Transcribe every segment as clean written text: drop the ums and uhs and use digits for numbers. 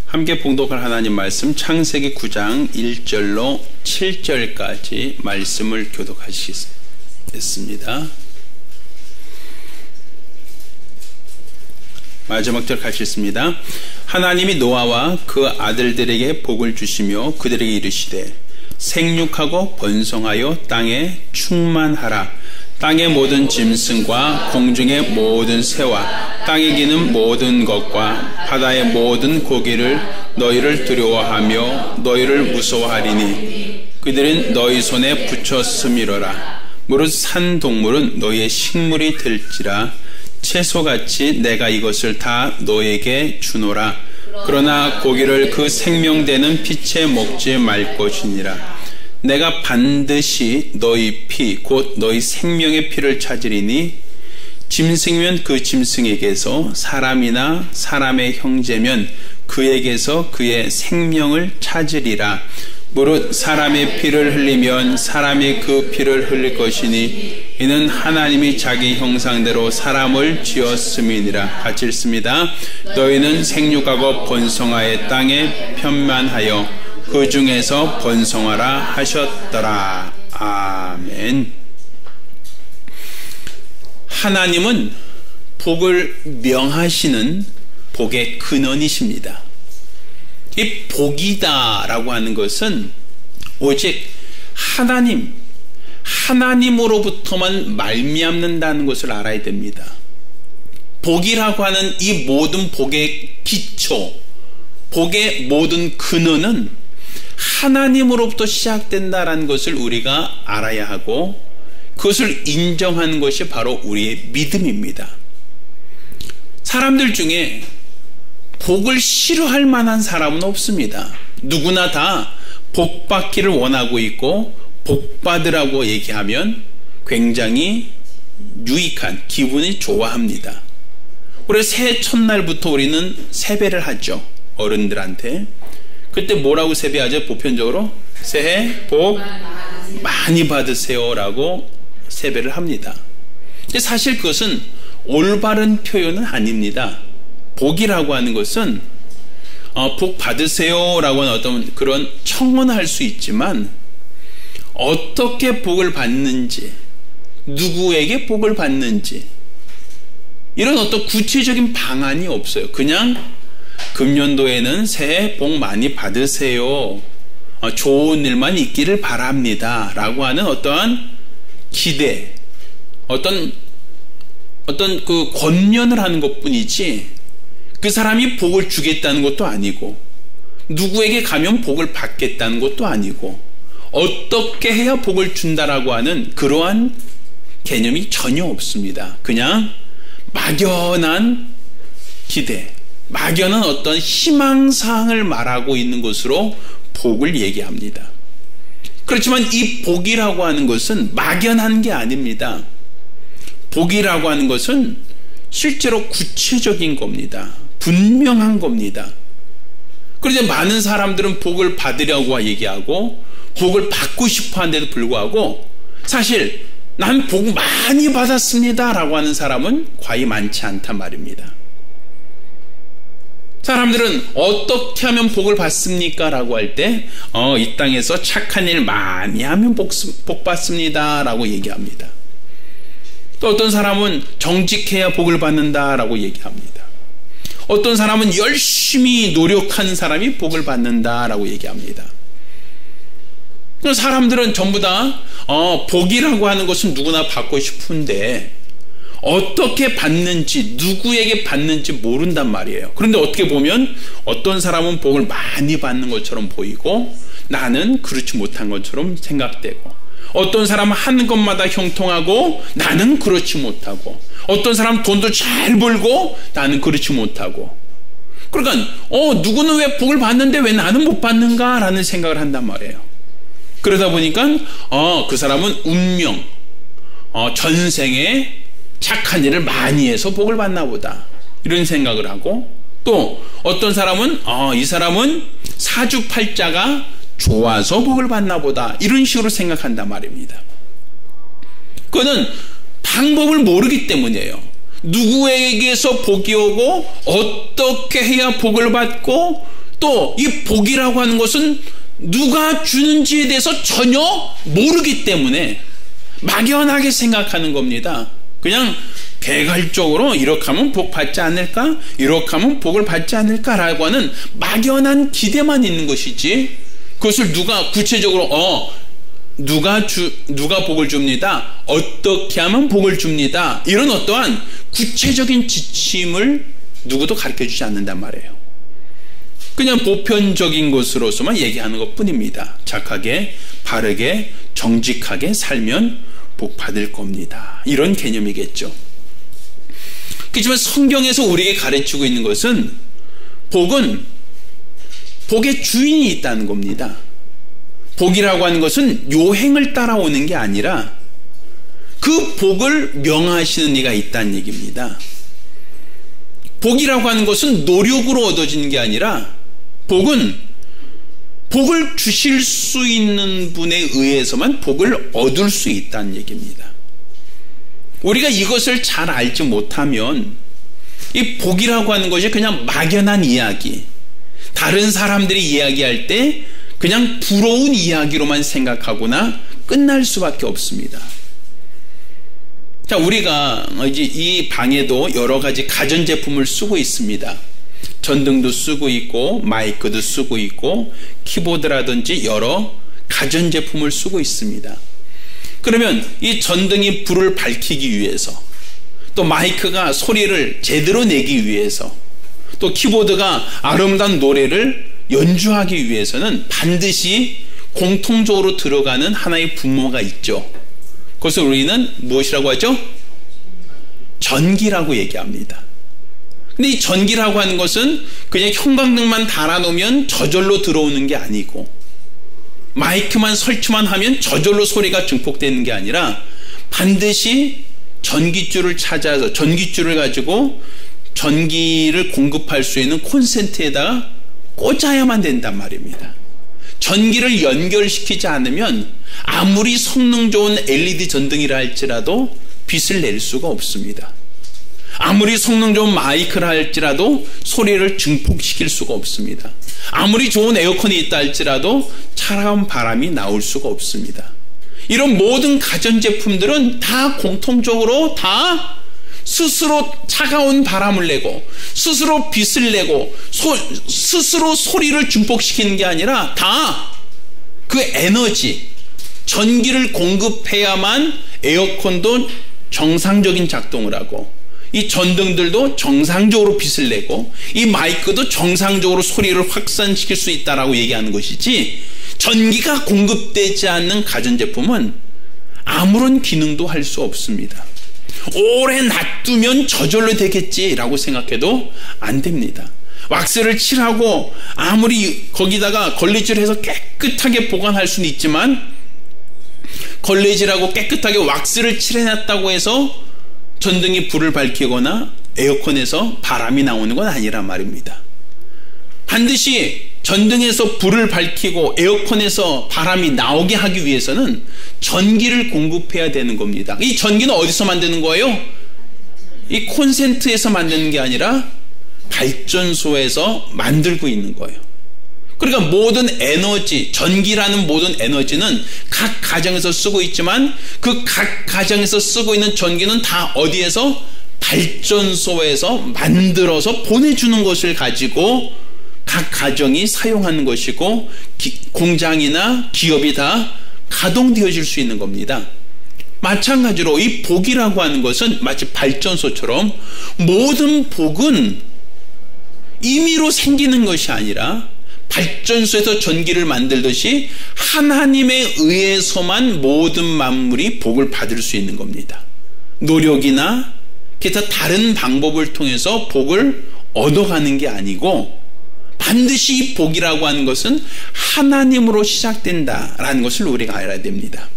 함께 봉독할 하나님 말씀 창세기 9장 1절로 7절까지 말씀을 교독하시겠습니다. 마지막 절 같이 읽습니다. 하나님이 노아와 그 아들들에게 복을 주시며 그들에게 이르시되 생육하고 번성하여 땅에 충만하라. 땅의 모든 짐승과 공중의 모든 새와 땅에 기는 모든 것과 바다의 모든 고기를 너희를 두려워하며 너희를 무서워하리니 그들은 너희 손에 붙였음이로라. 무릇 산 동물은 너희의 식물이 될지라. 채소같이 내가 이것을 다 너에게 주노라. 그러나 고기를 그 생명되는 피채 먹지 말 것이니라. 내가 반드시 너희 피 곧 너희 생명의 피를 찾으리니 짐승이면 그 짐승에게서 사람이나 사람의 형제면 그에게서 그의 생명을 찾으리라. 무릇 사람의 피를 흘리면 사람이 그 피를 흘릴 것이니 이는 하나님이 자기 형상대로 사람을 지었음이니라. 같이 읽습니다. 너희는 생육하고 번성하여 땅에 편만하여 그 중에서 번성하라 하셨더라. 아멘. 하나님은 복을 명하시는 복의 근원이십니다. 이 복이다라고 하는 것은 오직 하나님으로부터만 말미암는다는 것을 알아야 됩니다. 복이라고 하는 이 모든 복의 기초, 복의 모든 근원은 하나님으로부터 시작된다라는 것을 우리가 알아야 하고 그것을 인정하는 것이 바로 우리의 믿음입니다. 사람들 중에 복을 싫어할 만한 사람은 없습니다. 누구나 다 복받기를 원하고 있고 복받으라고 얘기하면 굉장히 유익한 기분이 좋아합니다. 올해 새해 첫날부터 우리는 세배를 하죠. 어른들한테. 그때 뭐라고 세배하죠? 보편적으로 새해 복 많이 받으세요 라고 세배를 합니다. 근데 사실 그것은 올바른 표현은 아닙니다. 복이라고 하는 것은 복 받으세요 라고 하는 어떤 그런 청원할 수 있지만 어떻게 복을 받는지, 누구에게 복을 받는지 이런 어떤 구체적인 방안이 없어요. 그냥 금년도에는 새해 복 많이 받으세요. 좋은 일만 있기를 바랍니다. 라고 하는 어떠한 기대, 어떤 그 권면을 하는 것 뿐이지 그 사람이 복을 주겠다는 것도 아니고 누구에게 가면 복을 받겠다는 것도 아니고 어떻게 해야 복을 준다라고 하는 그러한 개념이 전혀 없습니다. 그냥 막연한 기대, 막연한 어떤 희망사항을 말하고 있는 것으로 복을 얘기합니다. 그렇지만 이 복이라고 하는 것은 막연한 게 아닙니다. 복이라고 하는 것은 실제로 구체적인 겁니다. 분명한 겁니다. 그런데 많은 사람들은 복을 받으려고 얘기하고 복을 받고 싶어 하는데도 불구하고 사실 난 복 많이 받았습니다 라고 하는 사람은 과히 많지 않단 말입니다. 사람들은 어떻게 하면 복을 받습니까? 라고 할 때 이 땅에서 착한 일 많이 하면 복 받습니다 라고 얘기합니다. 또 어떤 사람은 정직해야 복을 받는다 라고 얘기합니다. 어떤 사람은 열심히 노력하는 사람이 복을 받는다 라고 얘기합니다. 사람들은 전부 다 복이라고 하는 것은 누구나 받고 싶은데 어떻게 받는지 누구에게 받는지 모른단 말이에요. 그런데 어떻게 보면 어떤 사람은 복을 많이 받는 것처럼 보이고 나는 그렇지 못한 것처럼 생각되고 어떤 사람은 하는 것마다 형통하고 나는 그렇지 못하고 어떤 사람은 돈도 잘 벌고 나는 그렇지 못하고 그러니까 누구는 왜 복을 받는데 왜 나는 못 받는가 라는 생각을 한단 말이에요. 그러다 보니까 그 사람은 운명 전생에 착한 일을 많이 해서 복을 받나 보다 이런 생각을 하고 또 어떤 사람은 이 사람은 사주팔자가 좋아서 복을 받나 보다 이런 식으로 생각한단 말입니다. 그거는 방법을 모르기 때문이에요. 누구에게서 복이 오고 어떻게 해야 복을 받고 또 이 복이라고 하는 것은 누가 주는지에 대해서 전혀 모르기 때문에 막연하게 생각하는 겁니다. 그냥 개괄적으로 이렇게 하면 복 받지 않을까? 이렇게 하면 복을 받지 않을까라고 하는 막연한 기대만 있는 것이지, 그것을 누가 구체적으로 누가 복을 줍니다, 어떻게 하면 복을 줍니다, 이런 어떠한 구체적인 지침을 누구도 가르쳐주지 않는단 말이에요. 그냥 보편적인 것으로서만 얘기하는 것뿐입니다. 착하게, 바르게, 정직하게 살면 복 받을 겁니다. 이런 개념이겠죠. 그렇지만 성경에서 우리에게 가르치고 있는 것은 복은 복의 주인이 있다는 겁니다. 복이라고 하는 것은 요행을 따라오는 게 아니라 그 복을 명하시는 이가 있다는 얘기입니다. 복이라고 하는 것은 노력으로 얻어지는 게 아니라 복은 복을 주실 수 있는 분에 의해서만 복을 얻을 수 있다는 얘기입니다. 우리가 이것을 잘 알지 못하면 이 복이라고 하는 것이 그냥 막연한 이야기, 다른 사람들이 이야기할 때 그냥 부러운 이야기로만 생각하거나 끝날 수밖에 없습니다. 자, 우리가 이제 이 방에도 여러 가지 가전제품을 쓰고 있습니다. 전등도 쓰고 있고 마이크도 쓰고 있고 키보드라든지 여러 가전제품을 쓰고 있습니다. 그러면 이 전등이 불을 밝히기 위해서, 또 마이크가 소리를 제대로 내기 위해서, 또 키보드가 아름다운 노래를 연주하기 위해서는 반드시 공통적으로 들어가는 하나의 분모가 있죠. 그것을 우리는 무엇이라고 하죠? 전기라고 얘기합니다. 근데 이 전기라고 하는 것은 그냥 형광등만 달아놓으면 저절로 들어오는 게 아니고, 마이크만 설치만 하면 저절로 소리가 증폭되는 게 아니라 반드시 전기줄을 찾아서 전기줄을 가지고 전기를 공급할 수 있는 콘센트에다가 꽂아야만 된단 말입니다. 전기를 연결시키지 않으면 아무리 성능 좋은 LED 전등이라 할지라도 빛을 낼 수가 없습니다. 아무리 성능 좋은 마이크라 할지라도 소리를 증폭시킬 수가 없습니다. 아무리 좋은 에어컨이 있다 할지라도 차가운 바람이 나올 수가 없습니다. 이런 모든 가전제품들은 다 공통적으로 다 스스로 차가운 바람을 내고 스스로 빛을 내고 스스로 소리를 증폭시키는 게 아니라 다 그 에너지, 전기를 공급해야만 에어컨도 정상적인 작동을 하고, 이 전등들도 정상적으로 빛을 내고, 이 마이크도 정상적으로 소리를 확산시킬 수 있다라고 얘기하는 것이지, 전기가 공급되지 않는 가전제품은 아무런 기능도 할 수 없습니다. 오래 놔두면 저절로 되겠지라고 생각해도 안 됩니다. 왁스를 칠하고 아무리 거기다가 걸레질해서 깨끗하게 보관할 수는 있지만, 걸레질하고 깨끗하게 왁스를 칠해놨다고 해서 전등이 불을 밝히거나 에어컨에서 바람이 나오는 건 아니란 말입니다. 반드시 전등에서 불을 밝히고 에어컨에서 바람이 나오게 하기 위해서는 전기를 공급해야 되는 겁니다. 이 전기는 어디서 만드는 거예요? 이 콘센트에서 만드는 게 아니라 발전소에서 만들고 있는 거예요. 그러니까 모든 에너지, 전기라는 모든 에너지는 각 가정에서 쓰고 있지만 그 각 가정에서 쓰고 있는 전기는 다 어디에서? 발전소에서 만들어서 보내주는 것을 가지고 각 가정이 사용하는 것이고, 공장이나 기업이 다 가동되어질 수 있는 겁니다. 마찬가지로 이 복이라고 하는 것은 마치 발전소처럼 모든 복은 임의로 생기는 것이 아니라 발전소에서 전기를 만들듯이 하나님에 의해서만 모든 만물이 복을 받을 수 있는 겁니다. 노력이나 기타 다른 방법을 통해서 복을 얻어가는 게 아니고, 반드시 이 복이라고 하는 것은 하나님으로 시작된다라는 것을 우리가 알아야 됩니다.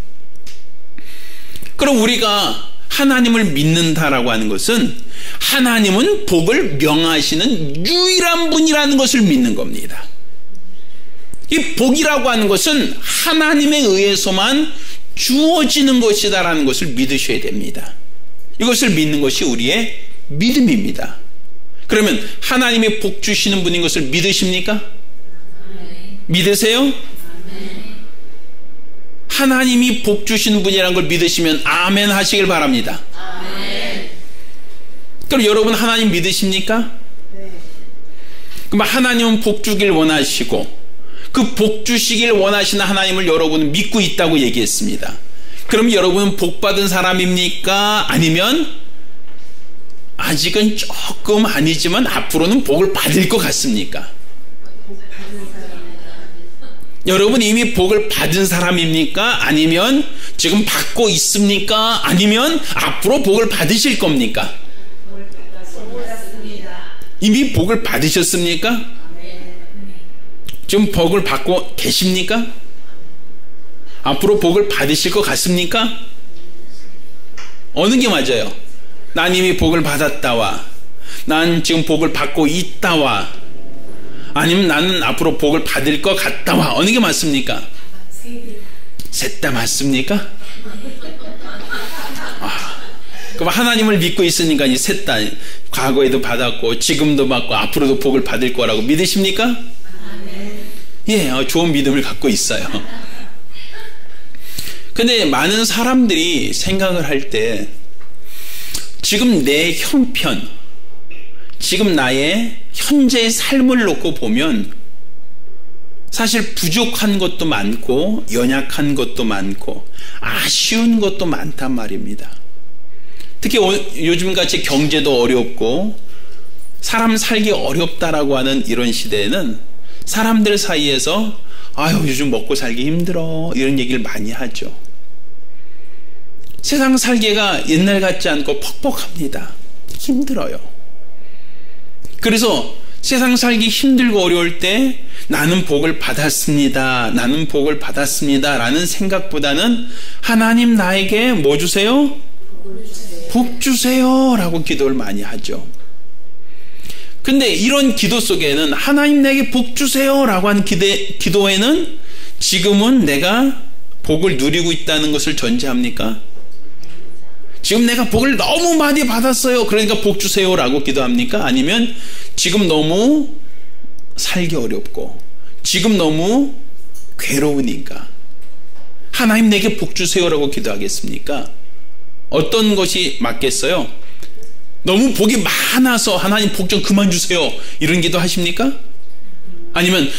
그럼 우리가 하나님을 믿는다라고 하는 것은 하나님은 복을 명하시는 유일한 분이라는 것을 믿는 겁니다. 이 복이라고 하는 것은 하나님에 의해서만 주어지는 것이다라는 것을 믿으셔야 됩니다. 이것을 믿는 것이 우리의 믿음입니다. 그러면 하나님이 복 주시는 분인 것을 믿으십니까? 믿으세요? 하나님이 복 주시는 분이라는 걸 믿으시면 아멘 하시길 바랍니다. 그럼 여러분 하나님 믿으십니까? 그럼 하나님은 복 주길 원하시고 그 복 주시길 원하시는 하나님을 여러분은 믿고 있다고 얘기했습니다. 그럼 여러분은 복 받은 사람입니까? 아니면 아직은 조금 아니지만 앞으로는 복을 받을 것 같습니까? 여러분 이미 복을 받은 사람입니까? 아니면 지금 받고 있습니까? 아니면 앞으로 복을 받으실 겁니까? 이미 복을 받으셨습니까? 지금 복을 받고 계십니까? 앞으로 복을 받으실 것 같습니까? 어느 게 맞아요? 난 이미 복을 받았다와 난 지금 복을 받고 있다와 아니면 나는 앞으로 복을 받을 것 같다와 어느 게 맞습니까? 셋 다 맞습니까? 그럼 하나님을 믿고 있으니까 이 셋 다 과거에도 받았고 지금도 받고 앞으로도 복을 받을 거라고 믿으십니까? 예, 좋은 믿음을 갖고 있어요. 근데 많은 사람들이 생각을 할 때 지금 내 형편, 지금 나의 현재의 삶을 놓고 보면 사실 부족한 것도 많고 연약한 것도 많고 아쉬운 것도 많단 말입니다. 특히 요즘같이 경제도 어렵고 사람 살기 어렵다라고 하는 이런 시대에는 사람들 사이에서 아유 요즘 먹고 살기 힘들어 이런 얘기를 많이 하죠. 세상 살기가 옛날 같지 않고 퍽퍽합니다. 힘들어요. 그래서 세상 살기 힘들고 어려울 때 나는 복을 받았습니다. 나는 복을 받았습니다. 라는 생각보다는 하나님 나에게 뭐 주세요? 복 주세요. 라고 기도를 많이 하죠. 근데 이런 기도 속에는 하나님 내게 복 주세요. 라고 하는 기도에는 지금은 내가 복을 누리고 있다는 것을 전제합니까? 지금 내가 복을 너무 많이 받았어요. 그러니까 복 주세요. 라고 기도합니까? 아니면 지금 너무 살기 어렵고 지금 너무 괴로우니까 하나님 내게 복 주세요라고 기도하겠습니까? 어떤 것이 맞겠어요? 너무 복이 많아서 하나님 복 좀 그만 주세요 이런 기도 하십니까? 아니면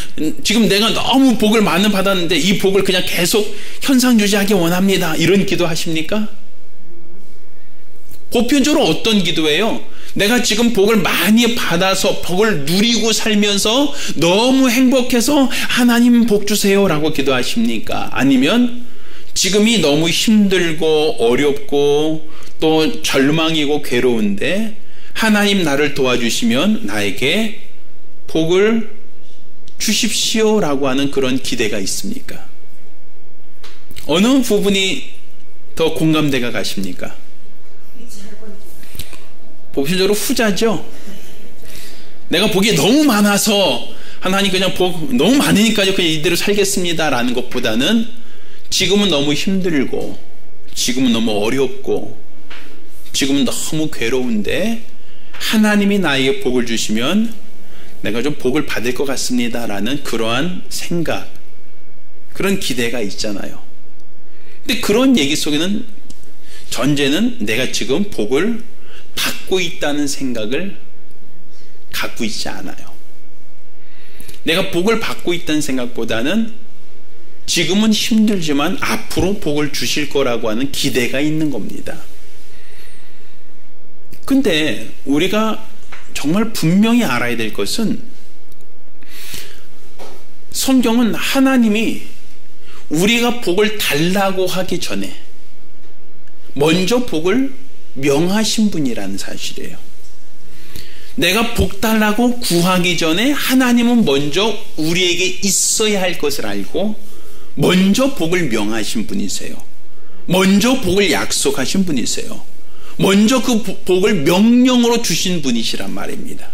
지금 내가 너무 복을 많이 받았는데 이 복을 그냥 계속 현상 유지하기 원합니다 이런 기도 하십니까? 보편적으로 어떤 기도예요? 내가 지금 복을 많이 받아서 복을 누리고 살면서 너무 행복해서 하나님 복 주세요 라고 기도하십니까? 아니면 지금이 너무 힘들고 어렵고 또 절망이고 괴로운데 하나님 나를 도와주시면 나에게 복을 주십시오 라고 하는 그런 기대가 있습니까? 어느 부분이 더 공감대가 가십니까? 보편적으로 후자죠. 내가 복이 너무 많아서 하나님 그냥 복 너무 많으니까요 그냥 이대로 살겠습니다 라는 것보다는 지금은 너무 힘들고 지금은 너무 어렵고 지금은 너무 괴로운데 하나님이 나에게 복을 주시면 내가 좀 복을 받을 것 같습니다 라는 그러한 생각, 그런 기대가 있잖아요. 근데 그런 얘기 속에는 전제는 내가 지금 복을 받고 있다는 생각을 갖고 있지 않아요. 내가 복을 받고 있다는 생각보다는 지금은 힘들지만 앞으로 복을 주실 거라고 하는 기대가 있는 겁니다. 근데 우리가 정말 분명히 알아야 될 것은 성경은 하나님이 우리가 복을 달라고 하기 전에 먼저 복을 명하신 분이라는 사실이에요. 내가 복 달라고 구하기 전에 하나님은 먼저 우리에게 있어야 할 것을 알고 먼저 복을 명하신 분이세요. 먼저 복을 약속하신 분이세요. 먼저 그 복을 명령으로 주신 분이시란 말입니다.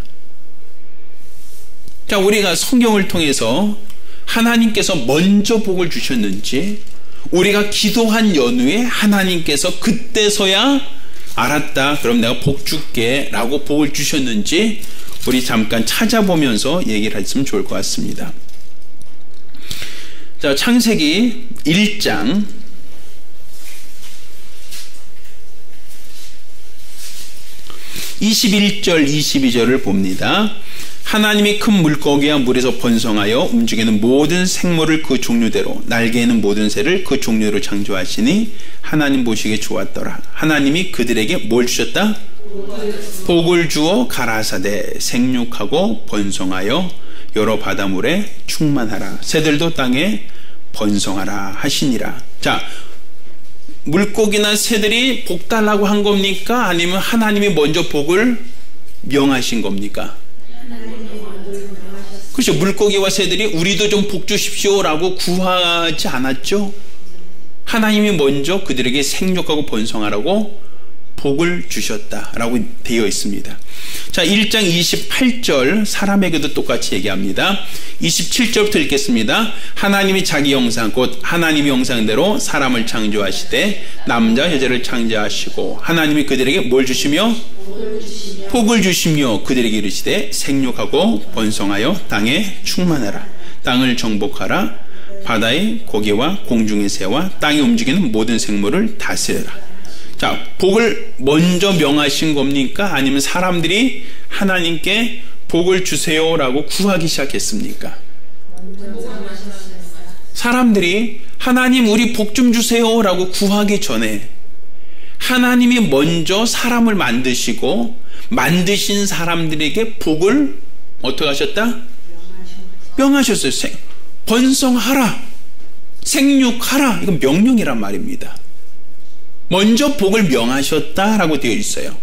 자, 우리가 성경을 통해서 하나님께서 먼저 복을 주셨는지 우리가 기도한 연후에 하나님께서 그때서야 알았다 그럼 내가 복 줄게 라고 복을 주셨는지 우리 잠깐 찾아보면서 얘기를 했으면 좋을 것 같습니다. 자, 창세기 1장 21절 22절을 봅니다. 하나님이 큰 물고기와 물에서 번성하여 움직이는 모든 생물을 그 종류대로 날개에는 모든 새를 그 종류로 창조하시니 하나님 보시기에 좋았더라. 하나님이 그들에게 뭘 주셨다? 복을 주어 가라사대 생육하고 번성하여 여러 바다물에 충만하라. 새들도 땅에 번성하라 하시니라. 자, 물고기나 새들이 복 달라고 한 겁니까? 아니면 하나님이 먼저 복을 명하신 겁니까? 그렇죠. 물고기와 새들이 우리도 좀 복 주십시오라고 구하지 않았죠? 하나님이 먼저 그들에게 생육하고 번성하라고 복을 주셨다라고 되어 있습니다. 자, 1장 28절 사람에게도 똑같이 얘기합니다. 27절부터 읽겠습니다. 하나님이 자기 형상 곧 하나님의 형상대로 사람을 창조하시되 남자 여자를 창조하시고 하나님이 그들에게 뭘 주시며 복을 주시며 그들에게 이르시되 생육하고 번성하여 땅에 충만하라. 땅을 정복하라. 바다의 고기와 공중의 새와 땅에 움직이는 모든 생물을 다스려라. 자, 복을 먼저 명하신 겁니까? 아니면 사람들이 하나님께 복을 주세요라고 구하기 시작했습니까? 사람들이 하나님 우리 복 좀 주세요라고 구하기 전에 하나님이 먼저 사람을 만드시고 만드신 사람들에게 복을 어떻게 하셨다? 명하셨어요. 번성하라, 생육하라. 이건 명령이란 말입니다. 먼저 복을 명하셨다라고 되어 있어요.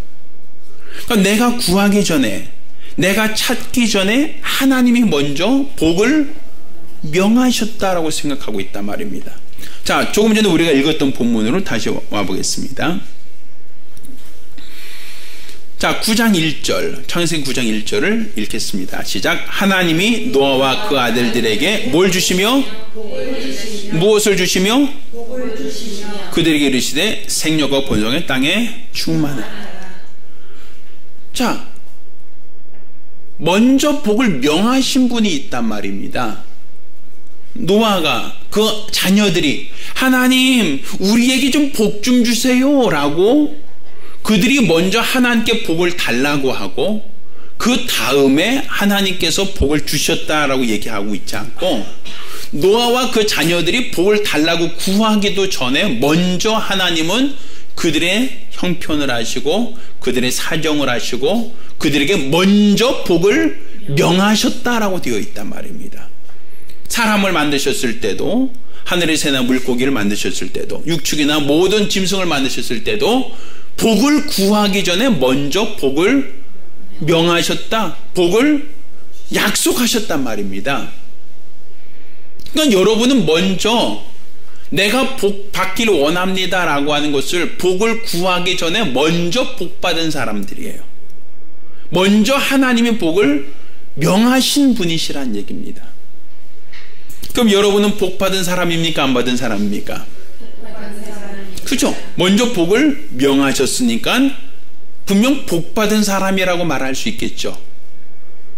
그러니까 내가 구하기 전에, 내가 찾기 전에 하나님이 먼저 복을 명하셨다라고 생각하고 있단 말입니다. 자, 조금 전에 우리가 읽었던 본문으로 다시 와보겠습니다. 자, 9장 1절, 창세기 9장 1절을 읽겠습니다. 시작. 하나님이 노아와 그 아들들에게 뭘 주시며 무엇을 주시며 그들에게 이르시되 생육과 번성의 땅에 충만하라. 자, 먼저 복을 명하신 분이 있단 말입니다. 노아가 그 자녀들이 하나님 우리에게 좀 복 좀 주세요 라고 그들이 먼저 하나님께 복을 달라고 하고 그 다음에 하나님께서 복을 주셨다라고 얘기하고 있지 않고 노아와 그 자녀들이 복을 달라고 구하기도 전에 먼저 하나님은 그들의 형편을 아시고 그들의 사정을 아시고 그들에게 먼저 복을 명하셨다라고 되어 있단 말입니다. 사람을 만드셨을 때도 하늘의 새나 물고기를 만드셨을 때도 육축이나 모든 짐승을 만드셨을 때도 복을 구하기 전에 먼저 복을 명하셨다, 복을 약속하셨단 말입니다. 그러니까 여러분은 먼저 내가 복 받기를 원합니다 라고 하는 것을 복을 구하기 전에 먼저 복 받은 사람들이에요. 먼저 하나님의 복을 명하신 분이시란 얘기입니다. 그럼 여러분은 복 받은 사람입니까? 안 받은 사람입니까? 그렇죠? 먼저 복을 명하셨으니까 분명 복 받은 사람이라고 말할 수 있겠죠.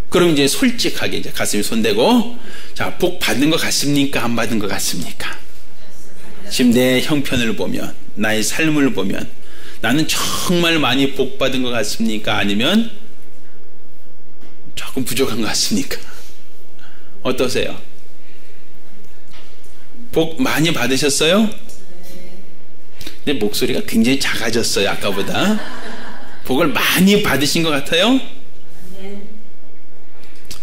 그럼 이제 솔직하게 이제 가슴에 손대고, 자, 복 받은 것 같습니까? 안 받은 것 같습니까? 지금 내 형편을 보면, 나의 삶을 보면 나는 정말 많이 복 받은 것 같습니까? 아니면 조금 부족한 것 같습니까? 어떠세요? 복 많이 받으셨어요? 근데 목소리가 굉장히 작아졌어요, 아까보다. 복을 많이 받으신 것 같아요?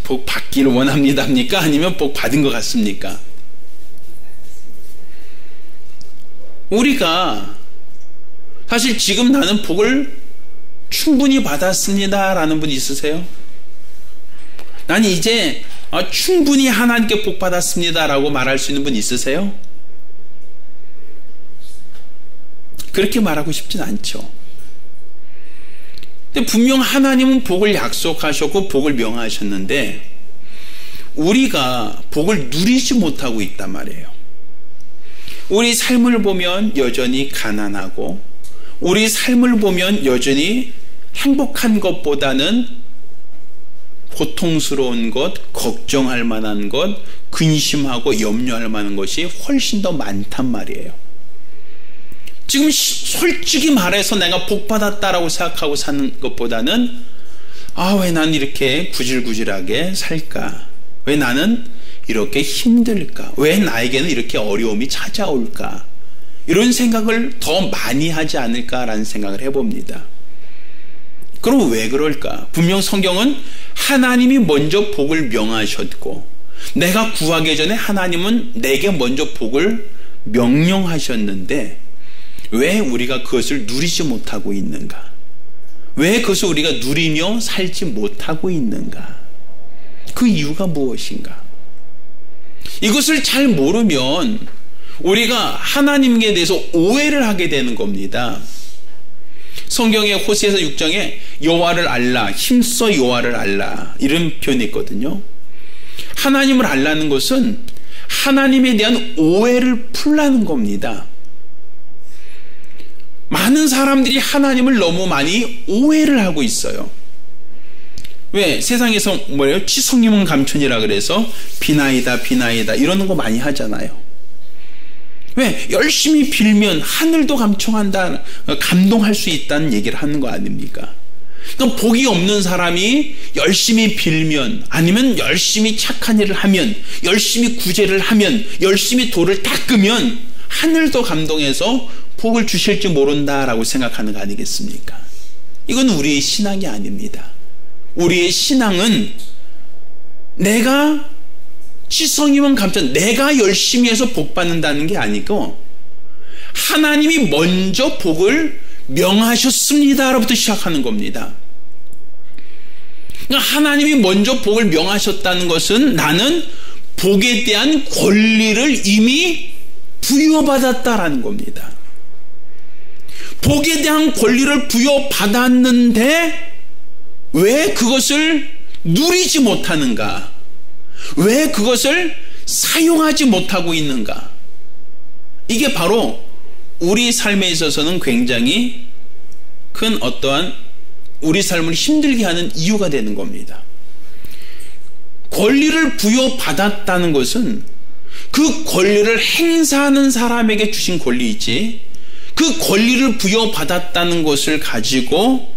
복 받기를 원합니다입니까? 아니면 복 받은 것 같습니까? 우리가 사실 지금 나는 복을 충분히 받았습니다 라는 분 있으세요? 나는 이제 충분히 하나님께 복 받았습니다 라고 말할 수 있는 분 있으세요? 그렇게 말하고 싶진 않죠. 근데 분명 하나님은 복을 약속하셨고 복을 명하셨는데 우리가 복을 누리지 못하고 있단 말이에요. 우리 삶을 보면 여전히 가난하고 우리 삶을 보면 여전히 행복한 것보다는 고통스러운 것, 걱정할 만한 것, 근심하고 염려할 만한 것이 훨씬 더 많단 말이에요. 지금 솔직히 말해서 내가 복받았다라고 생각하고 사는 것보다는 왜 난 이렇게 구질구질하게 살까? 왜 나는 이렇게 힘들까? 왜 나에게는 이렇게 어려움이 찾아올까? 이런 생각을 더 많이 하지 않을까라는 생각을 해봅니다. 그럼 왜 그럴까? 분명 성경은 하나님이 먼저 복을 명하셨고 내가 구하기 전에 하나님은 내게 먼저 복을 명령하셨는데 왜 우리가 그것을 누리지 못하고 있는가? 왜 그것을 우리가 누리며 살지 못하고 있는가? 그 이유가 무엇인가? 이것을 잘 모르면 우리가 하나님께 대해서 오해를 하게 되는 겁니다. 성경의 호세아서 6장에 여호와를 알라, 힘써 여호와를 알라 이런 표현이 있거든요. 하나님을 알라는 것은 하나님에 대한 오해를 풀라는 겁니다. 많은 사람들이 하나님을 너무 많이 오해를 하고 있어요. 왜? 세상에서 뭐예요? 치성님은 감천이라 그래서 비나이다 비나이다 이러는 거 많이 하잖아요. 왜? 열심히 빌면 하늘도 감청한다, 감동할 수 있다는 얘기를 하는 거 아닙니까? 그러니까 복이 없는 사람이 열심히 빌면, 아니면 열심히 착한 일을 하면, 열심히 구제를 하면, 열심히 돌을 닦으면 하늘도 감동해서 복을 주실지 모른다라고 생각하는 거 아니겠습니까? 이건 우리의 신앙이 아닙니다. 우리의 신앙은 내가 치성이면 감천, 내가 열심히 해서 복 받는다는 게 아니고 하나님이 먼저 복을 명하셨습니다로부터 시작하는 겁니다. 그러니까 하나님이 먼저 복을 명하셨다는 것은 나는 복에 대한 권리를 이미 부여받았다라는 겁니다. 복에 대한 권리를 부여받았는데 왜 그것을 누리지 못하는가? 왜 그것을 사용하지 못하고 있는가? 이게 바로 우리 삶에 있어서는 굉장히 큰 어떠한 우리 삶을 힘들게 하는 이유가 되는 겁니다. 권리를 부여받았다는 것은 그 권리를 행사하는 사람에게 주신 권리이지, 그 권리를 부여받았다는 것을 가지고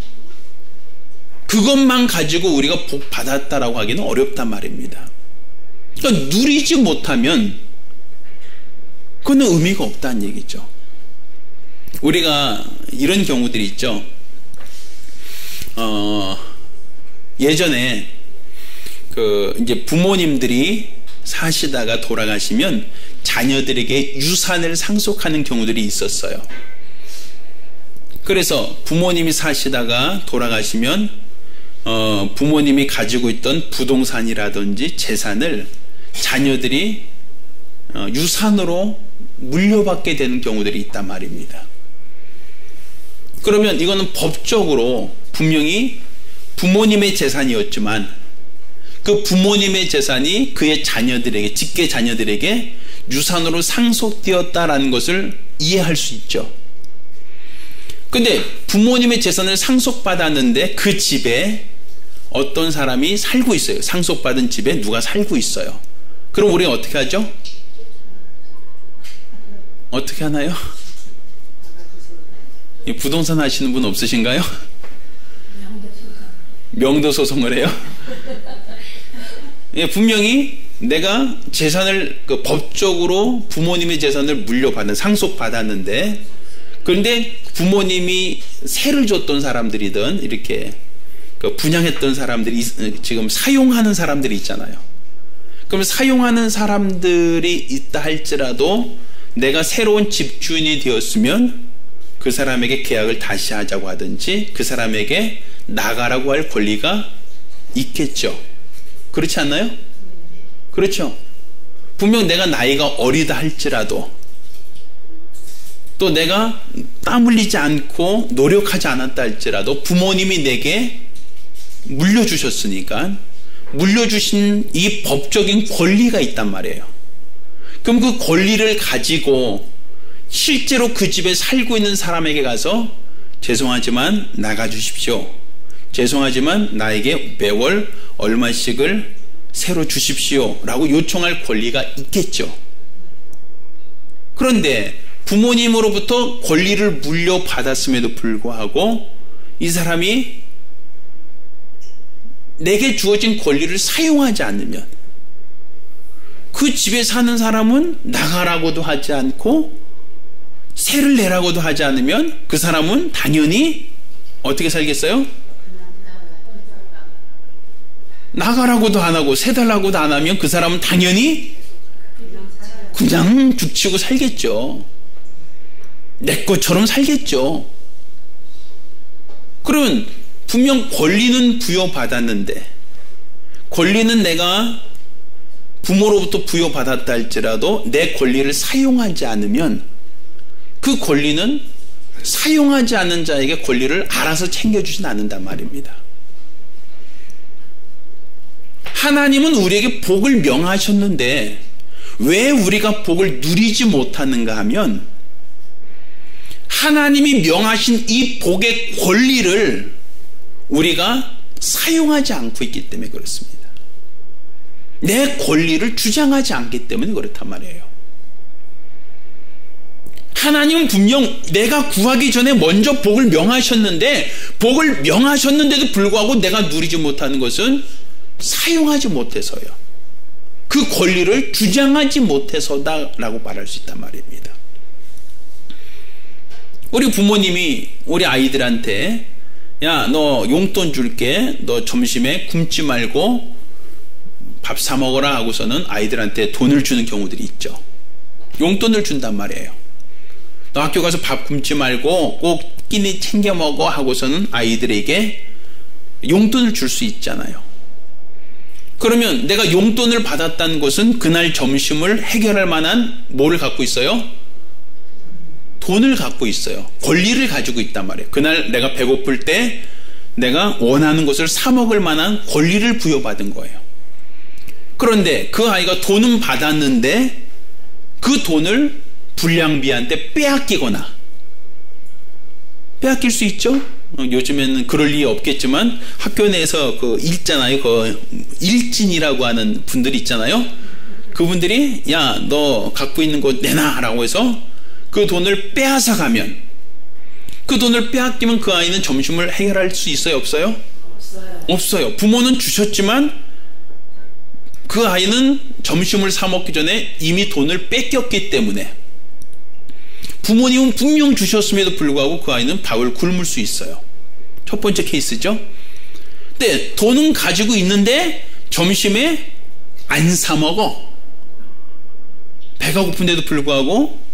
그것만 가지고 우리가 복 받았다라고 하기는 어렵단 말입니다. 그러니까 누리지 못하면 그건 의미가 없다는 얘기죠. 우리가 이런 경우들이 있죠. 예전에 이제 부모님들이 사시다가 돌아가시면 자녀들에게 유산을 상속하는 경우들이 있었어요. 그래서 부모님이 사시다가 돌아가시면 부모님이 가지고 있던 부동산이라든지 재산을 자녀들이 유산으로 물려받게 되는 경우들이 있단 말입니다. 그러면 이거는 법적으로 분명히 부모님의 재산이었지만 그 부모님의 재산이 그의 자녀들에게, 직계 자녀들에게 유산으로 상속되었다라는 것을 이해할 수 있죠. 근데 부모님의 재산을 상속받았는데 그 집에 어떤 사람이 살고 있어요. 상속받은 집에 누가 살고 있어요. 그럼 우리가 어떻게 하죠? 어떻게 하나요? 부동산 하시는 분 없으신가요? 명도소송을 해요? 분명히 내가 재산을 법적으로 부모님의 재산을 물려받는, 상속받았는데, 그런데 부모님이 세를 줬던 사람들이든 이렇게 분양했던 사람들이 지금 사용하는 사람들이 있잖아요. 그럼 사용하는 사람들이 있다 할지라도 내가 새로운 집주인이 되었으면 그 사람에게 계약을 다시 하자고 하든지 그 사람에게 나가라고 할 권리가 있겠죠. 그렇지 않나요? 그렇죠. 분명 내가 나이가 어리다 할지라도 또 내가 땀 흘리지 않고 노력하지 않았다 할지라도 부모님이 내게 물려주셨으니까 물려주신 이 법적인 권리가 있단 말이에요. 그럼 그 권리를 가지고 실제로 그 집에 살고 있는 사람에게 가서 죄송하지만 나가주십시오. 죄송하지만 나에게 매월 얼마씩을 새로 주십시오 라고 요청할 권리가 있겠죠. 그런데 부모님으로부터 권리를 물려받았음에도 불구하고 이 사람이 내게 주어진 권리를 사용하지 않으면, 그 집에 사는 사람은 나가라고도 하지 않고 세를 내라고도 하지 않으면 그 사람은 당연히 어떻게 살겠어요? 나가라고도 안 하고 세 달라고도 안 하면 그 사람은 당연히 그냥 죽치고 살겠죠. 내 것처럼 살겠죠. 그러면 분명 권리는 부여받았는데, 권리는 내가 부모로부터 부여받았다 할지라도 내 권리를 사용하지 않으면 그 권리는 사용하지 않는 자에게 권리를 알아서 챙겨주진 않는단 말입니다. 하나님은 우리에게 복을 명하셨는데 왜 우리가 복을 누리지 못하는가 하면, 하나님이 명하신 이 복의 권리를 우리가 사용하지 않고 있기 때문에 그렇습니다. 내 권리를 주장하지 않기 때문에 그렇단 말이에요. 하나님은 분명 내가 구하기 전에 먼저 복을 명하셨는데, 복을 명하셨는데도 불구하고 내가 누리지 못하는 것은 사용하지 못해서요. 그 권리를 주장하지 못해서다라고 말할 수 있단 말입니다. 우리 부모님이 우리 아이들한테 야, 너 용돈 줄게. 너 점심에 굶지 말고 밥 사 먹어라 하고서는 아이들한테 돈을 주는 경우들이 있죠. 용돈을 준단 말이에요. 너 학교 가서 밥 굶지 말고 꼭 끼니 챙겨 먹어 하고서는 아이들에게 용돈을 줄 수 있잖아요. 그러면 내가 용돈을 받았다는 것은 그날 점심을 해결할 만한 뭐를 갖고 있어요? 돈을 갖고 있어요. 권리를 가지고 있단 말이에요. 그날 내가 배고플 때 내가 원하는 것을 사 먹을 만한 권리를 부여받은 거예요. 그런데 그 아이가 돈은 받았는데 그 돈을 불량비한테 빼앗기거나, 빼앗길 수 있죠? 요즘에는 그럴 일이 없겠지만 학교 내에서 그 읽잖아요. 그 일진이라고 하는 분들이 있잖아요. 그분들이 야, 너 갖고 있는 거 내놔 라고 해서 그 돈을 빼앗아 가면, 그 돈을 빼앗기면 그 아이는 점심을 해결할 수 있어요? 없어요? 없어요. 부모는 주셨지만 그 아이는 점심을 사 먹기 전에 이미 돈을 뺏겼기 때문에, 부모님은 분명 주셨음에도 불구하고 그 아이는 밥을 굶을 수 있어요. 첫 번째 케이스죠. 근데 돈은 가지고 있는데 점심에 안 사 먹어. 배가 고픈데도 불구하고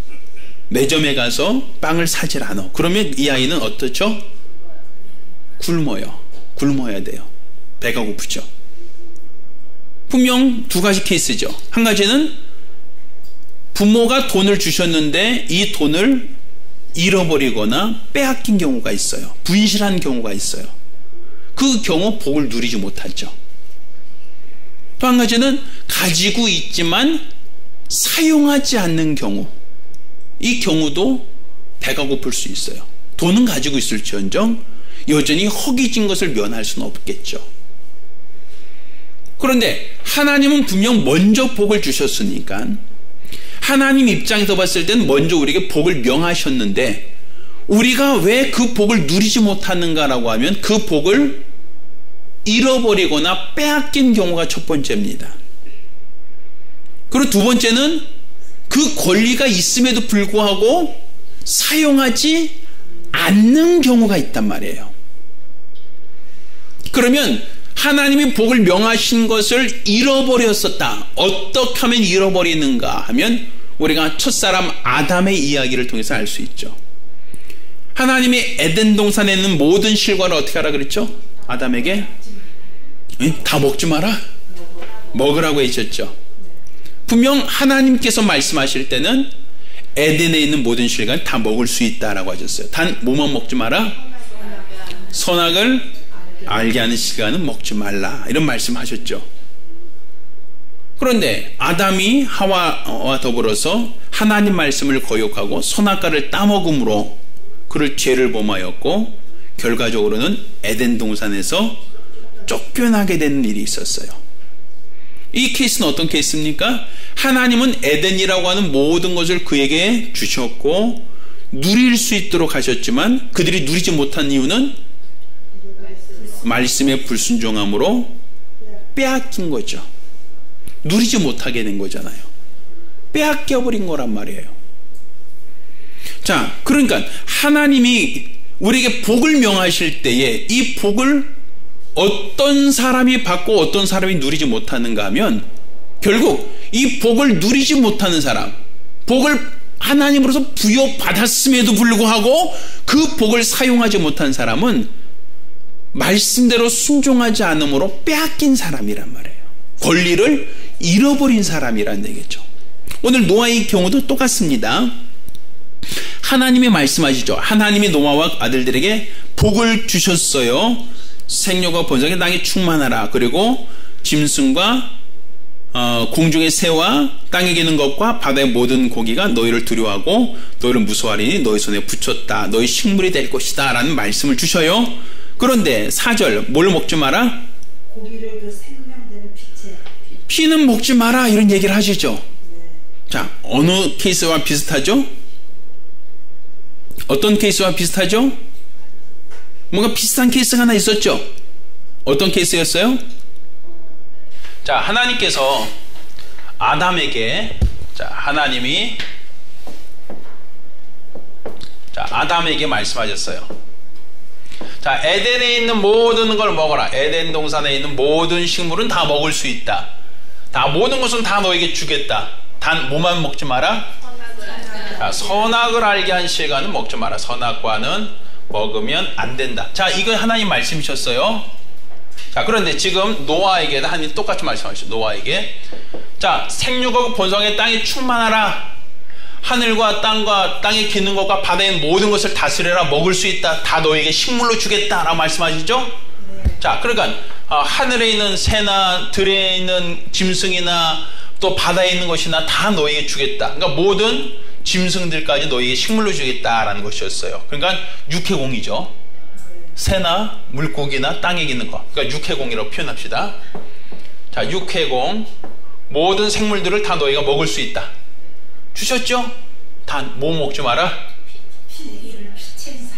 매점에 가서 빵을 사질 않아. 그러면 이 아이는 어떻죠? 굶어요. 굶어야 돼요. 배가 고프죠. 분명 두 가지 케이스죠. 한 가지는 부모가 돈을 주셨는데 이 돈을 잃어버리거나 빼앗긴 경우가 있어요. 분실한 경우가 있어요. 그 경우 복을 누리지 못하죠. 또 한 가지는 가지고 있지만 사용하지 않는 경우, 이 경우도 배가 고플 수 있어요. 돈은 가지고 있을지언정 여전히 허기진 것을 면할 수는 없겠죠. 그런데 하나님은 분명 먼저 복을 주셨으니까 하나님 입장에서 봤을 때는 먼저 우리에게 복을 명하셨는데, 우리가 왜 그 복을 누리지 못하는가라고 하면 그 복을 잃어버리거나 빼앗긴 경우가 첫 번째입니다. 그리고 두 번째는 그 권리가 있음에도 불구하고 사용하지 않는 경우가 있단 말이에요. 그러면 하나님이 복을 명하신 것을 잃어버렸었다. 어떻게 하면 잃어버리는가 하면 우리가 첫사람 아담의 이야기를 통해서 알 수 있죠. 하나님이 에덴 동산에 있는 모든 실과를 어떻게 하라 그랬죠? 아담에게 다 먹지 마라. 먹으라고 하셨죠. 분명 하나님께서 말씀하실 때는 에덴에 있는 모든 실과는 다 먹을 수 있다라고 하셨어요. 단 뭐만 먹지 마라? 선악을 알게 하는 실과는 먹지 말라, 이런 말씀하셨죠. 그런데 아담이 하와와 더불어서 하나님 말씀을 거역하고 선악과를 따먹음으로 그를 죄를 범하였고, 결과적으로는 에덴 동산에서 쫓겨나게 되는 일이 있었어요. 이 케이스는 어떤 케이스입니까? 하나님은 에덴이라고 하는 모든 것을 그에게 주셨고 누릴 수 있도록 하셨지만 그들이 누리지 못한 이유는 말씀의 불순종함으로 빼앗긴 거죠. 누리지 못하게 된 거잖아요. 빼앗겨버린 거란 말이에요. 자, 그러니까 하나님이 우리에게 복을 명하실 때에 이 복을 어떤 사람이 받고 어떤 사람이 누리지 못하는가 하면 결국 이 복을 누리지 못하는 사람, 복을 하나님으로서 부여받았음에도 불구하고 그 복을 사용하지 못한 사람은 말씀대로 순종하지 않음으로 빼앗긴 사람이란 말이에요. 권리를 잃어버린 사람이란 얘기죠. 오늘 노아의 경우도 똑같습니다. 하나님이 말씀하시죠. 하나님이 노아와 아들들에게 복을 주셨어요. 생육과 번성의 땅이 충만하라. 그리고 짐승과 공중의 새와 땅에 기는 것과 바다의 모든 고기가 너희를 두려워하고 너희를 무서워하리니 너희 손에 붙였다. 너희 식물이 될 것이다. 라는 말씀을 주셔요. 그런데 4절 뭘 먹지 마라? 고기를 그 생명되는 빛에 피는 먹지 마라. 이런 얘기를 하시죠. 자, 어느 케이스와 비슷하죠? 어떤 케이스와 비슷하죠? 뭔가 비슷한 케이스가 하나 있었죠? 어떤 케이스였어요? 자, 하나님께서 아담에게 하나님이 아담에게 말씀하셨어요. 자, 에덴에 있는 모든 걸 먹어라. 에덴 동산에 있는 모든 식물은 다 먹을 수 있다. 다 모든 것은 다 너에게 주겠다. 단 뭐만 먹지 마라? 자, 선악을 알게 한 실과는 먹지 마라. 선악과는 먹으면 안 된다. 자, 이거 하나님 말씀이셨어요. 자, 그런데 지금 노아에게는 하나님 똑같이 말씀하셨죠. 노아에게 자, 생육하고 번성의 땅이 충만하라. 하늘과 땅과 땅에 기는 것과 바다에 있는 모든 것을 다스려라. 먹을 수 있다. 다 너에게 식물로 주겠다 라고 말씀하시죠. 자, 그러니까 하늘에 있는 새나 들에 있는 짐승이나 또 바다에 있는 것이나 다 너에게 주겠다. 그러니까 모든 짐승들까지 너에게 식물로 주겠다라는 것이었어요. 그러니까 육해공이죠. 새나 물고기나 땅에 있는 것. 그러니까 육해공이라고 표현합시다. 자, 육해공 모든 생물들을 다 너희가 먹을 수 있다. 주셨죠? 단 뭐 먹지 마라?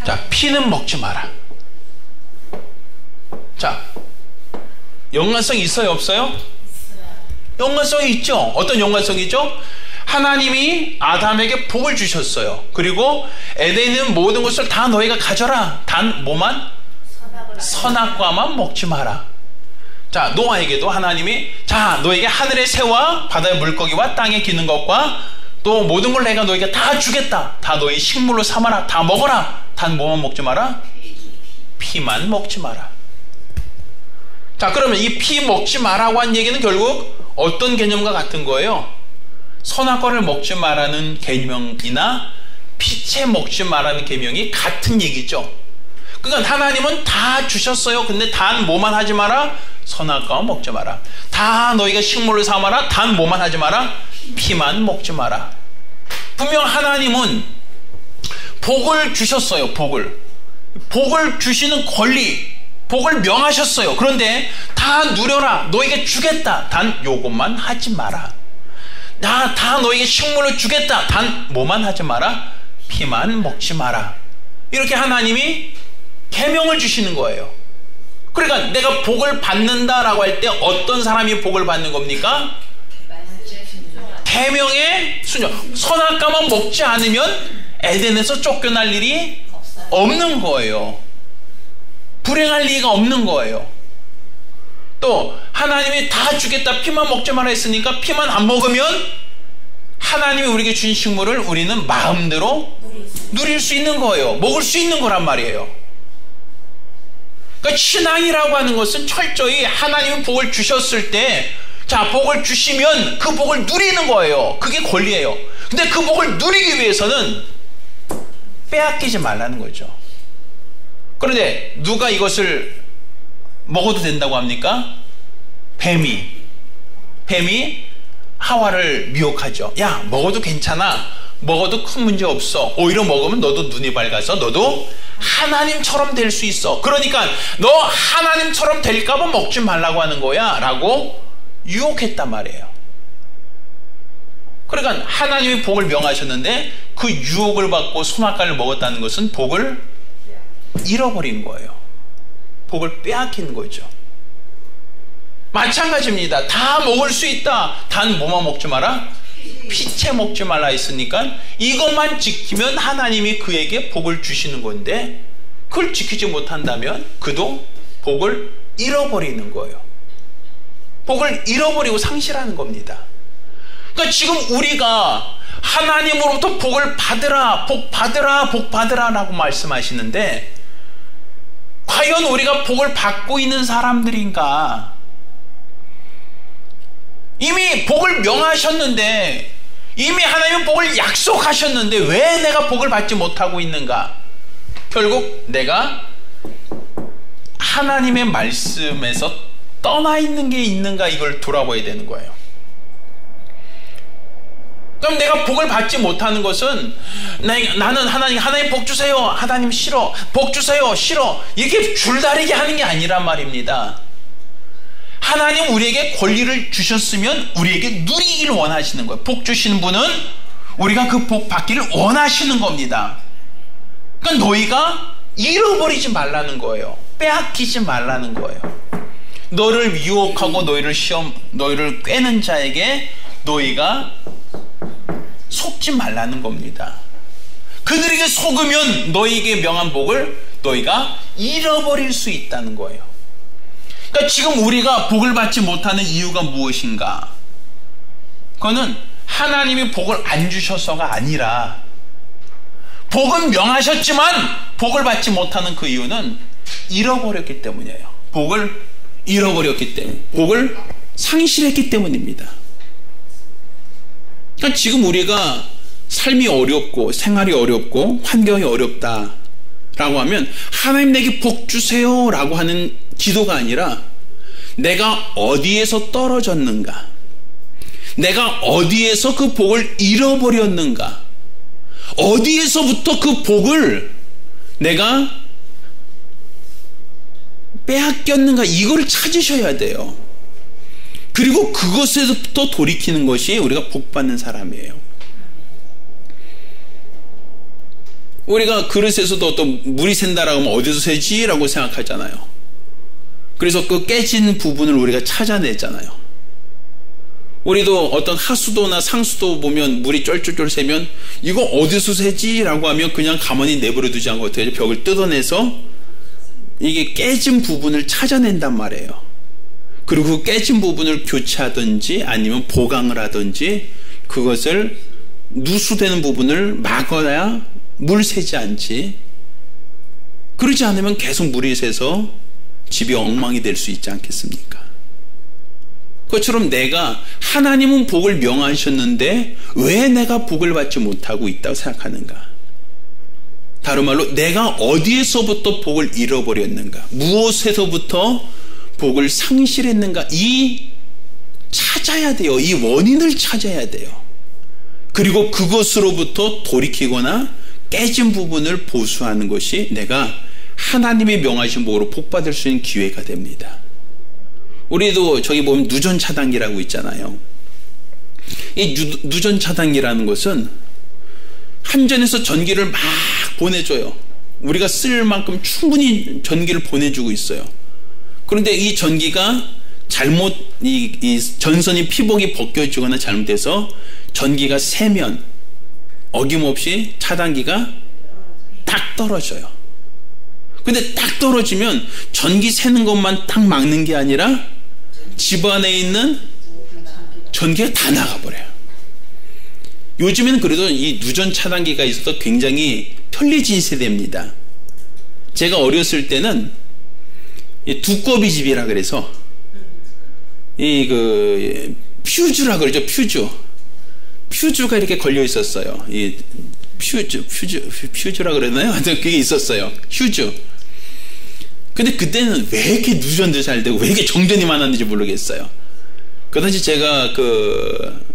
자, 피는 먹지 마라. 자, 연관성이 있어요, 없어요? 연관성이 있죠. 어떤 연관성이죠? 하나님이 아담에게 복을 주셨어요. 그리고 에덴에 있는 모든 것을 다 너희가 가져라. 단 뭐만? 선악과만 먹지 마라. 자, 노아에게도 하나님이 자, 너에게 하늘의 새와 바다의 물고기와 땅에 기는 것과 또 모든 걸 내가 너에게 다 주겠다. 다 너희 식물로 삼아라. 다 먹어라. 단 뭐만 먹지 마라? 피만 먹지 마라. 자, 그러면 이 피 먹지 마라고 한 얘기는 결국 어떤 개념과 같은 거예요? 선악과를 먹지 마라는 계명이나 피채 먹지 마라는 계명이 같은 얘기죠. 그러니까 하나님은 다 주셨어요. 근데 단 뭐만 하지 마라? 선악과 먹지 마라. 다 너희가 식물을 삼아라. 단 뭐만 하지 마라? 피만 먹지 마라. 분명 하나님은 복을 주셨어요. 복을 주시는 권리, 복을 명하셨어요. 그런데 다 누려라. 너에게 주겠다. 단 요것만 하지 마라. 다 너에게 식물을 주겠다. 단 뭐만 하지 마라? 피만 먹지 마라. 이렇게 하나님이 계명을 주시는 거예요. 그러니까 내가 복을 받는다라고 할 때 어떤 사람이 복을 받는 겁니까? 계명에 순종. 선악과만 먹지 않으면 에덴에서 쫓겨날 일이 없는 거예요. 불행할 리가 없는 거예요. 또 하나님이 다 주겠다. 피만 먹지 마라 했으니까 피만 안 먹으면 하나님이 우리에게 주신 식물을 우리는 마음대로 누릴 수 있는 거예요. 먹을 수 있는 거란 말이에요. 그러니까 신앙이라고 하는 것은 철저히 하나님이 복을 주셨을 때 자, 복을 주시면 그 복을 누리는 거예요. 그게 권리예요. 근데 그 복을 누리기 위해서는 빼앗기지 말라는 거죠. 그런데 누가 이것을 먹어도 된다고 합니까? 뱀이 하와를 미혹하죠. 야, 먹어도 괜찮아. 먹어도 큰 문제 없어. 오히려 먹으면 너도 눈이 밝아서 너도 하나님처럼 될 수 있어. 그러니까 너 하나님처럼 될까봐 먹지 말라고 하는 거야 라고 유혹했단 말이에요. 그러니까 하나님이 복을 명하셨는데 그 유혹을 받고 선악과를 먹었다는 것은 복을 잃어버린 거예요. 복을 빼앗긴 거죠. 마찬가지입니다. 다 먹을 수 있다. 단 뭐만 먹지 마라? 피채 먹지 말라 했으니까 이것만 지키면 하나님이 그에게 복을 주시는 건데 그걸 지키지 못한다면 그도 복을 잃어버리는 거예요. 복을 잃어버리고 상실하는 겁니다. 그러니까 지금 우리가 하나님으로부터 복을 받으라, 복 받으라, 복 받으라 라고 말씀하시는데 과연 우리가 복을 받고 있는 사람들인가? 이미 복을 명하셨는데, 이미 하나님은 복을 약속하셨는데 왜 내가 복을 받지 못하고 있는가? 결국 내가 하나님의 말씀에서 떠나 있는 게 있는가, 이걸 돌아봐야 되는 거예요. 그럼 내가 복을 받지 못하는 것은 나는 하나님 복 주세요, 하나님 싫어, 복 주세요, 싫어, 이렇게 줄다리기 하는 게 아니란 말입니다. 하나님 우리에게 권리를 주셨으면 우리에게 누리기를 원하시는 거예요. 복 주시는 분은 우리가 그 복 받기를 원하시는 겁니다. 그러니까 너희가 잃어버리지 말라는 거예요. 빼앗기지 말라는 거예요. 너를 유혹하고 너희를 꿰는 자에게 너희가 속지 말라는 겁니다. 그들에게 속으면 너희에게 명한 복을 너희가 잃어버릴 수 있다는 거예요. 그러니까 지금 우리가 복을 받지 못하는 이유가 무엇인가? 그거는 하나님이 복을 안 주셔서가 아니라 복은 명하셨지만 복을 받지 못하는 그 이유는 잃어버렸기 때문이에요. 복을 잃어버렸기 때문에, 복을 상실했기 때문입니다. 그러니까 지금 우리가 삶이 어렵고 생활이 어렵고 환경이 어렵다라고 하면 하나님 내게 복 주세요 라고 하는 기도가 아니라 내가 어디에서 떨어졌는가, 내가 어디에서 그 복을 잃어버렸는가, 어디에서부터 그 복을 내가 빼앗겼는가, 이걸 찾으셔야 돼요. 그리고 그것에서부터 돌이키는 것이 우리가 복 받는 사람이에요. 우리가 그릇에서도 어떤 물이 샌다라고 하면 어디서 새지? 라고 생각하잖아요. 그래서 그 깨진 부분을 우리가 찾아내잖아요. 우리도 어떤 하수도나 상수도 보면 물이 쫄쫄쫄 새면 이거 어디서 새지? 라고 하면 그냥 가만히 내버려 두지 않고 어떻게 하죠? 벽을 뜯어내서 이게 깨진 부분을 찾아낸단 말이에요. 그리고 그 깨진 부분을 교체하든지 아니면 보강을 하든지 그것을 누수되는 부분을 막아야 물 새지 않지. 그러지 않으면 계속 물이 새서 집이 엉망이 될 수 있지 않겠습니까? 그것처럼 내가 하나님은 복을 명하셨는데 왜 내가 복을 받지 못하고 있다고 생각하는가? 다른 말로 내가 어디에서부터 복을 잃어버렸는가? 무엇에서부터 복을 상실했는가? 이 찾아야 돼요. 이 원인을 찾아야 돼요. 그리고 그것으로부터 돌이키거나 깨진 부분을 보수하는 것이 내가 하나님의 명하신 복으로 복받을 수 있는 기회가 됩니다. 우리도 저기 보면 누전 차단기라고 있잖아요. 이 누전 차단기라는 것은 한전에서 전기를 막 보내줘요. 우리가 쓸 만큼 충분히 전기를 보내주고 있어요. 그런데 이 전기가 잘못 이 전선이 피복이 벗겨지거나 잘못돼서 전기가 새면 어김없이 차단기가 딱 떨어져요. 근데 딱 떨어지면 전기 새는 것만 딱 막는 게 아니라 집 안에 있는 전기가 다 나가버려요. 요즘에는 그래도 이 누전 차단기가 있어서 굉장히 편리진 세대입니다. 제가 어렸을 때는 두꺼비 집이라 그래서 퓨즈라 그러죠. 퓨즈가 이렇게 걸려 있었어요. 이 퓨즈라 그러나요? 하여튼 그게 있었어요. 휴즈. 근데 그때는 왜 이렇게 누전도 잘 되고 왜 이렇게 정전이 많았는지 모르겠어요. 그 당시 제가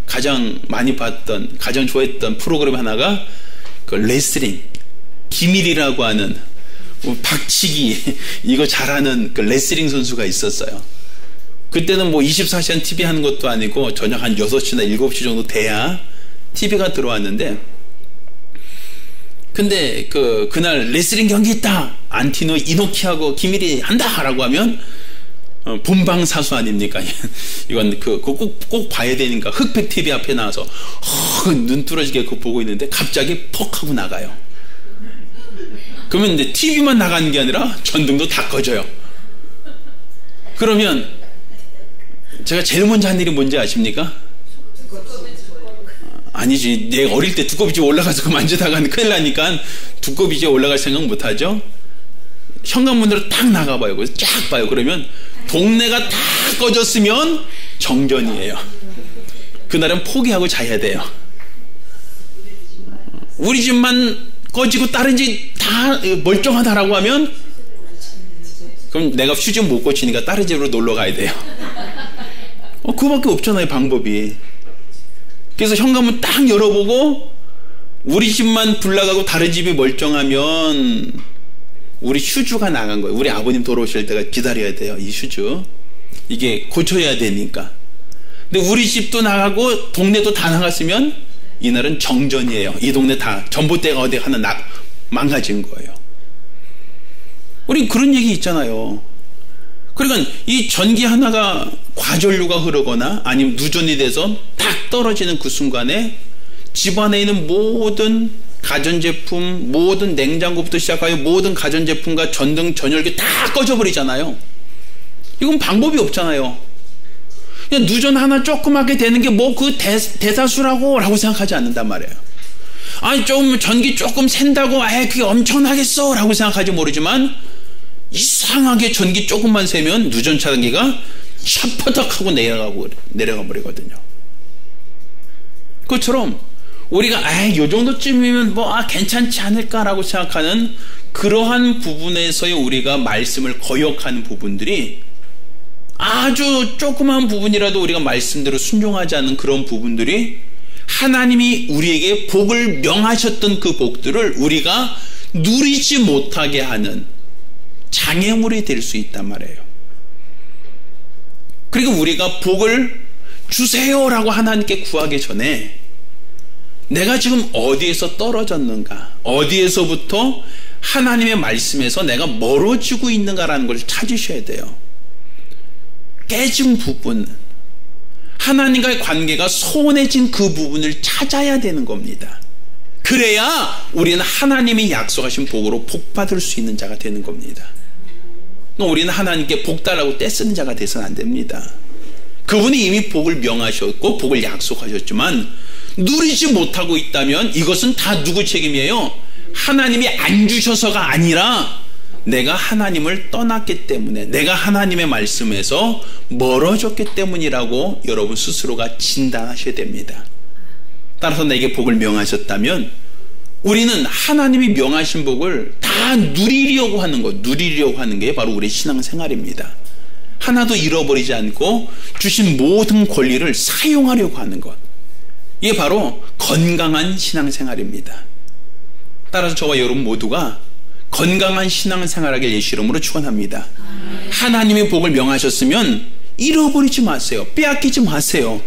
가장 많이 봤던, 가장 좋아했던 프로그램 하나가 그 레슬링, 기밀이라고 하는 박치기 이거 잘하는 그 레슬링 선수가 있었어요. 그때는 뭐 24시간 TV 하는 것도 아니고 저녁 한 6시나 7시 정도 돼야 TV가 들어왔는데, 근데 그날 레슬링 경기 있다, 안티노 이노키하고 기밀이 한다 라고 하면 본방사수 아닙니까? 이건 꼭 봐야 되니까 흑백 TV 앞에 나와서 눈 뚫어지게 그거 보고 있는데 갑자기 퍽 하고 나가요. 그러면 이제 TV만 나가는 게 아니라 전등도 다 꺼져요. 그러면 제가 제일 먼저 한 일이 뭔지 아십니까? 아니지, 내 어릴 때 두꺼비집 올라가서 그거 만지다가 큰일 나니까 두꺼비집에 올라갈 생각 못하죠. 현관문으로 딱 나가봐요. 그래서 쫙 봐요. 그러면 동네가 다 꺼졌으면 정전이에요. 그날은 포기하고 자야 돼요. 우리 집만 꺼지고 다른 집 다 멀쩡하다라고 하면 그럼 내가 휴지 못 고치니까 다른 집으로 놀러 가야 돼요. 그거밖에 없잖아요, 방법이. 그래서 현관문 딱 열어보고 우리 집만 불 나가고 다른 집이 멀쩡하면 우리 휴주가 나간 거예요. 우리 아버님 돌아오실 때가 기다려야 돼요. 이 휴주 이게 고쳐야 되니까. 근데 우리 집도 나가고 동네도 다 나갔으면 이날은 정전이에요. 이 동네 다 전봇대가 어디 하나 망가진 거예요. 우리 그런 얘기 있잖아요. 그러니까 이 전기 하나가 과전류가 흐르거나 아니면 누전이 돼서 딱 떨어지는 그 순간에 집안에 있는 모든 가전제품, 모든 냉장고부터 시작하여 모든 가전제품과 전등, 전열기 다 꺼져버리잖아요. 이건 방법이 없잖아요. 그냥 누전 하나 조그맣게 되는 게 뭐 그 대다수라고 라고 생각하지 않는단 말이에요. 아니 좀 전기 조금 샌다고 그게 엄청나겠어 라고 생각하지 모르지만 이상하게 전기 조금만 세면 누전 차단기가 샤퍼덕 하고 내려가 버리거든요. 그것처럼 우리가 요 정도쯤이면 괜찮지 않을까라고 생각하는 그러한 부분에서의 우리가 말씀을 거역하는 부분들이 아주 조그만 부분이라도 우리가 말씀대로 순종하지 않는 그런 부분들이 하나님이 우리에게 복을 명하셨던 그 복들을 우리가 누리지 못하게 하는 장애물이 될 수 있단 말이에요. 그리고 우리가 복을 주세요라고 하나님께 구하기 전에 내가 지금 어디에서 떨어졌는가, 어디에서부터 하나님의 말씀에서 내가 멀어지고 있는가라는 걸 찾으셔야 돼요. 깨진 부분, 하나님과의 관계가 소원해진 그 부분을 찾아야 되는 겁니다. 그래야 우리는 하나님이 약속하신 복으로 복받을 수 있는 자가 되는 겁니다. 우리는 하나님께 복 달라고 떼쓰는 자가 돼서는 안 됩니다. 그분이 이미 복을 명하셨고 복을 약속하셨지만 누리지 못하고 있다면 이것은 다 누구 책임이에요? 하나님이 안 주셔서가 아니라 내가 하나님을 떠났기 때문에, 내가 하나님의 말씀에서 멀어졌기 때문이라고 여러분 스스로가 진단하셔야 됩니다. 따라서 내게 복을 명하셨다면 우리는 하나님이 명하신 복을 다 누리려고 하는 것, 누리려고 하는 게 바로 우리의 신앙생활입니다. 하나도 잃어버리지 않고 주신 모든 권리를 사용하려고 하는 것, 이게 바로 건강한 신앙생활입니다. 따라서 저와 여러분 모두가 건강한 신앙생활하길 예수 이름으로 축원합니다. 하나님의 복을 명하셨으면 잃어버리지 마세요. 빼앗기지 마세요.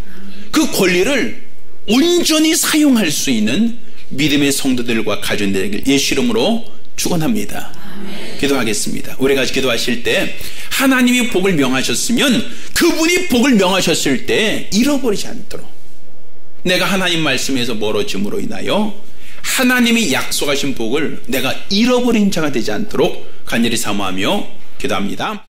그 권리를 온전히 사용할 수 있는 믿음의 성도들과 가정들에게 예수 이름으로 축원합니다. 기도하겠습니다. 우리가 기도하실 때 하나님이 복을 명하셨으면 그분이 복을 명하셨을 때 잃어버리지 않도록, 내가 하나님 말씀에서 멀어짐으로 인하여 하나님이 약속하신 복을 내가 잃어버린 자가 되지 않도록 간절히 사모하며 기도합니다.